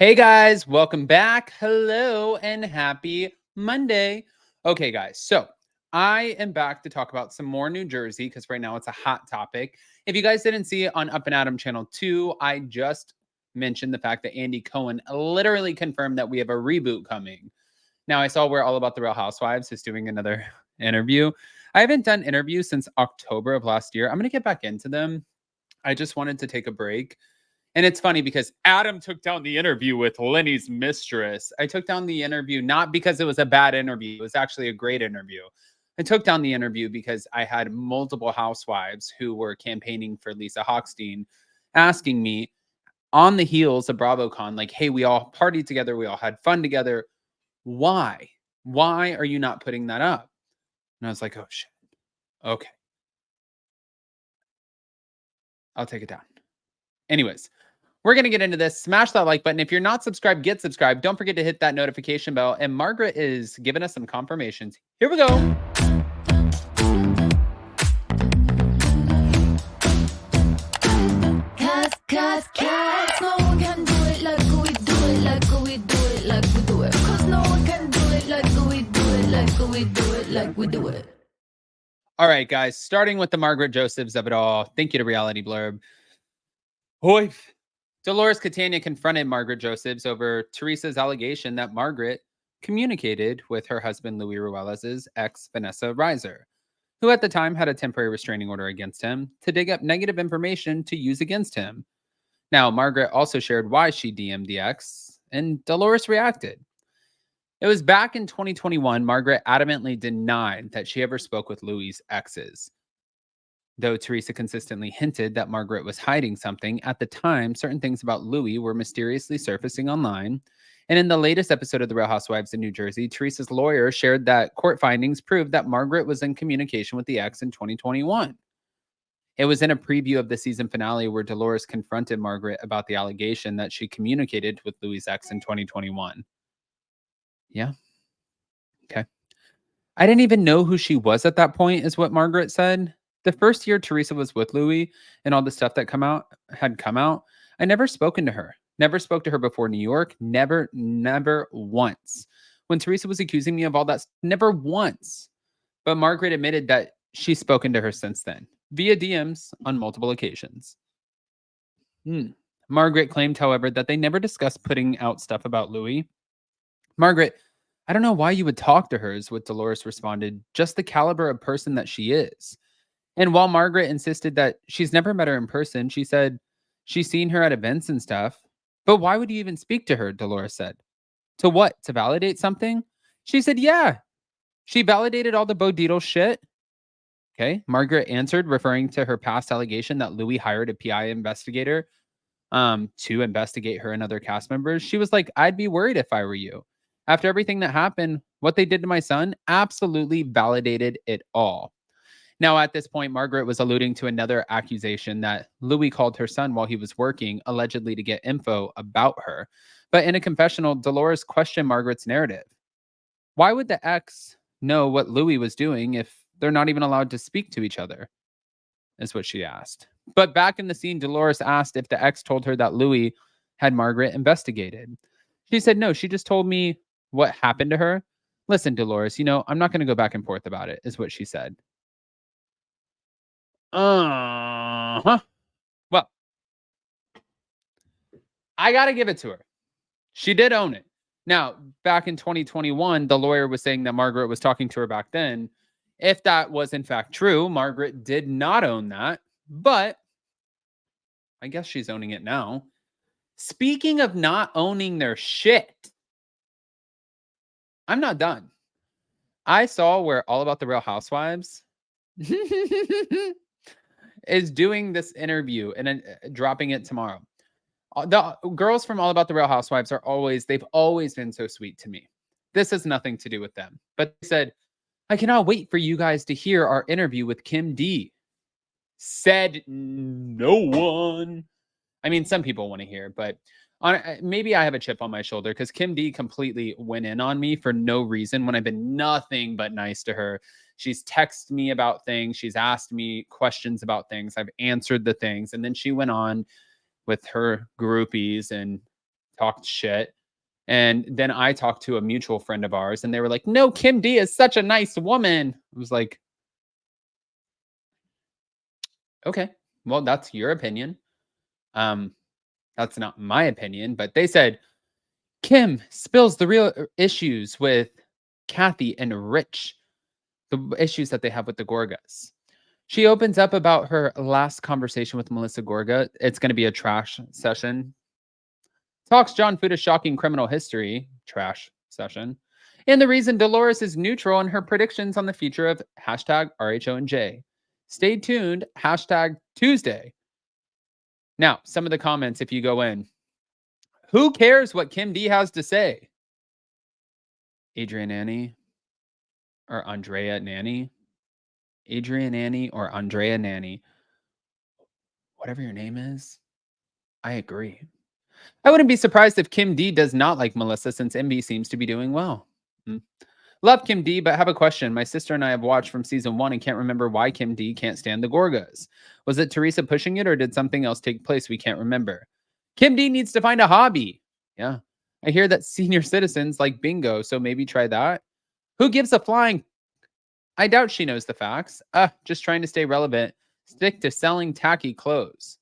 Hey guys, welcome back. Hello and happy Monday. Okay, guys, so I am back to talk about some more New Jersey because right now it's a hot topic. If you guys didn't see it on Up and Adam Channel 2, I just mentioned the fact that Andy Cohen literally confirmed that we have a reboot coming. Now, I saw where All About the Real Housewives is doing another interview. I haven't done interviews since October of last year. I'm going to get back into them. I just wanted to take a break. And it's funny because Adam took down the interview with Lenny's mistress. I took down the interview not because it was a bad interview. It was actually a great interview. I took down the interview because I had multiple housewives who were campaigning for Lisa Hochstein asking me on the heels of BravoCon, like, hey, we all partied together. We all had fun together. Why? Why are you not putting that up? And I was like, oh, shit. Okay. I'll take it down. Anyways, we're going to get into this. Smash that like button. If you're not subscribed, get subscribed. Don't forget to hit that notification bell. And Margaret is giving us some confirmations. Here we go. Cause no one can do it like we do it, like we do it, like we do it. Cause no one can do it like we do it, like we do it, like we do it. All right, guys, starting with the Margaret Josephs of it all. Thank you to Reality Blurb. Hoy. Dolores Catania confronted Margaret Josephs over Teresa's allegation that Margaret communicated with her husband Louis Ruelas' ex Vanessa Reiser, who at the time had a temporary restraining order against him, to dig up negative information to use against him. Now, Margaret also shared why she DM'd the ex, and Dolores reacted. It was back in 2021, Margaret adamantly denied that she ever spoke with Louis' exes. Though Teresa consistently hinted that Margaret was hiding something, at the time, certain things about Louis were mysteriously surfacing online. And in the latest episode of The Real Housewives in New Jersey, Teresa's lawyer shared that court findings proved that Margaret was in communication with the ex in 2021. It was in a preview of the season finale where Dolores confronted Margaret about the allegation that she communicated with Louis' ex in 2021. Yeah. Okay. I didn't even know who she was at that point, is what Margaret said. The first year Teresa was with Louis and all the stuff that had come out, I never spoken to her. Never spoke to her before New York. Never once. When Teresa was accusing me of all that, never once. But Margaret admitted that she's spoken to her since then, via DMs on multiple occasions. Margaret claimed, however, that they never discussed putting out stuff about Louis. Margaret, I don't know why you would talk to her, is what Dolores responded. Just the caliber of person that she is. And while Margaret insisted that she's never met her in person, she said she's seen her at events and stuff. But why would you even speak to her? Dolores said. To what? To validate something? She said, yeah. She validated all the Bo Dietl shit. Okay. Margaret answered, referring to her past allegation that Louis hired a PI investigator to investigate her and other cast members. She was like, I'd be worried if I were you. After everything that happened, what they did to my son absolutely validated it all. Now, at this point, Margaret was alluding to another accusation that Louis called her son while he was working, allegedly to get info about her. But in a confessional, Dolores questioned Margaret's narrative. Why would the ex know what Louis was doing if they're not even allowed to speak to each other? Is what she asked. But back in the scene, Dolores asked if the ex told her that Louis had Margaret investigated. She said, no, she just told me what happened to her. Listen, Dolores, I'm not going to go back and forth about it, is what she said. Well, I got to give it to her. She did own it. Now, back in 2021, the lawyer was saying that Margaret was talking to her back then. If that was in fact true, Margaret did not own that, but I guess she's owning it now. Speaking of not owning their shit, I'm not done. I saw where All About the Real Housewives is doing this interview and dropping it tomorrow. The girls from All About the Real Housewives they've always been so sweet to me. This has nothing to do with them. But they said, I cannot wait for you guys to hear our interview with Kim D. Said no one. I mean, some people want to hear, but maybe I have a chip on my shoulder because Kim D completely went in on me for no reason when I've been nothing but nice to her. She's texted me about things. She's asked me questions about things. I've answered the things. And then she went on with her groupies and talked shit. And then I talked to a mutual friend of ours, and they were like, "No, Kim D is such a nice woman." I was like, "Okay, well, that's your opinion. Um, that's not my opinion." But they said Kim spills the real issues with Kathy and Rich, the issues that they have with the Gorgas. She opens up about her last conversation with Melissa Gorga. It's going to be a trash session. Talks John Fuda's shocking criminal history, trash session, and the reason Dolores is neutral in her predictions on the future of hashtag RHONJ. Stay tuned, hashtag Tuesday. Now, some of the comments, if you go in, who cares what Kim D has to say? Adrian Nanny or Andrea Nanny? Adrian Nanny or Andrea Nanny? Whatever your name is, I agree. I wouldn't be surprised if Kim D does not like Melissa since MB seems to be doing well. Hmm. Love Kim D, but have a question. My sister and I have watched from season 1 and can't remember why Kim D can't stand the Gorgas. Was it Teresa pushing it or did something else take place we can't remember? Kim D needs to find a hobby. Yeah. I hear that senior citizens like bingo, so maybe try that. Who gives a flying? I doubt she knows the facts. Just trying to stay relevant. Stick to selling tacky clothes.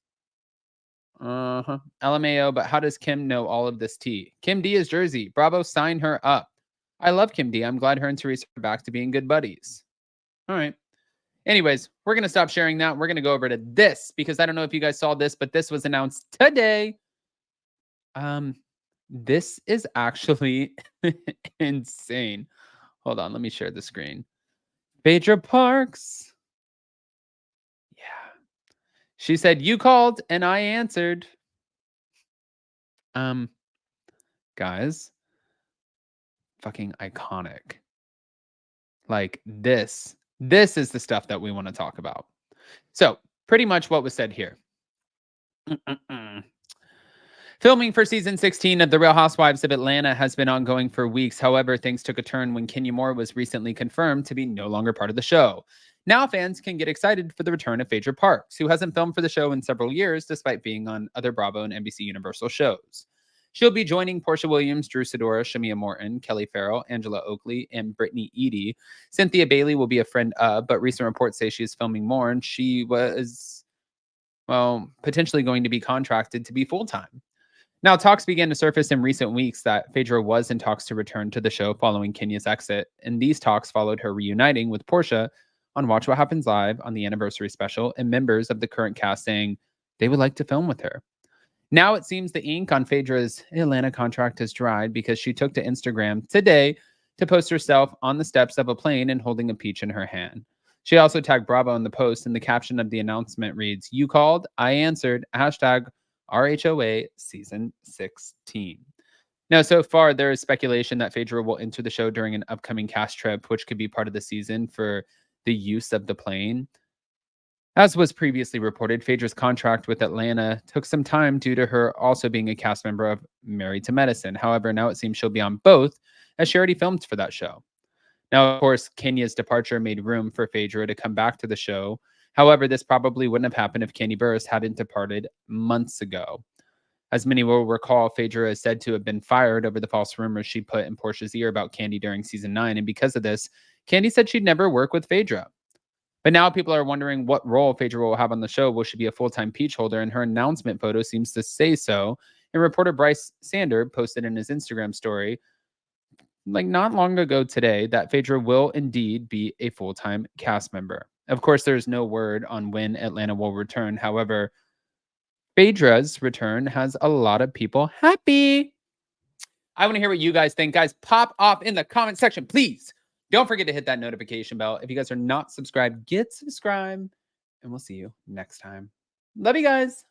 LMAO, but how does Kim know all of this tea? Kim D is Jersey. Bravo, sign her up. I love Kim D. I'm glad her and Teresa are back to being good buddies. All right. Anyways, we're going to stop sharing that. We're going to go over to this because I don't know if you guys saw this, but this was announced today. This is actually insane. Hold on. Let me share the screen. Phaedra Parks. Yeah. She said, "You called and I answered." Guys, fucking iconic. Like this is the stuff that we want to talk about. So, pretty much what was said here. Filming for season 16 of The Real Housewives of Atlanta has been ongoing for weeks. However, things took a turn when Kenya Moore was recently confirmed to be no longer part of the show. Now fans can get excited for the return of Phaedra Parks, who hasn't filmed for the show in several years despite being on other Bravo and NBC Universal shows. She'll be joining Portia Williams, Drew Sidora, Shamia Morton, Kelly Farrell, Angela Oakley, and Brittany Eady. Cynthia Bailey will be a friend of, but recent reports say she is filming more and she was, well, potentially going to be contracted to be full-time. Now, talks began to surface in recent weeks that Phaedra was in talks to return to the show following Kenya's exit, and these talks followed her reuniting with Portia on Watch What Happens Live on the anniversary special, and members of the current cast saying they would like to film with her. Now it seems the ink on Phaedra's Atlanta contract has dried because she took to Instagram today to post herself on the steps of a plane and holding a peach in her hand. She also tagged Bravo in the post, and the caption of the announcement reads, "You called, I answered, hashtag RHOA season 16. Now, so far, there is speculation that Phaedra will enter the show during an upcoming cast trip, which could be part of the season for the use of the plane. As was previously reported, Phaedra's contract with Atlanta took some time due to her also being a cast member of Married to Medicine. However, now it seems she'll be on both, as she already filmed for that show. Now, of course, Kenya's departure made room for Phaedra to come back to the show. However, this probably wouldn't have happened if Kandi Burruss hadn't departed months ago. As many will recall, Phaedra is said to have been fired over the false rumors she put in Portia's ear about Kandi during season 9, and because of this, Kandi said she'd never work with Phaedra. But now people are wondering what role Phaedra will have on the show. Will she be a full-time peach holder? And her announcement photo seems to say so. And reporter Bryce Sander posted in his Instagram story, like not long ago today, that Phaedra will indeed be a full-time cast member. Of course, there's no word on when Atlanta will return. However, Phaedra's return has a lot of people happy. I want to hear what you guys think. Guys, pop off in the comment section, please. Don't forget to hit that notification bell. If you guys are not subscribed, get subscribed. And we'll see you next time. Love you guys.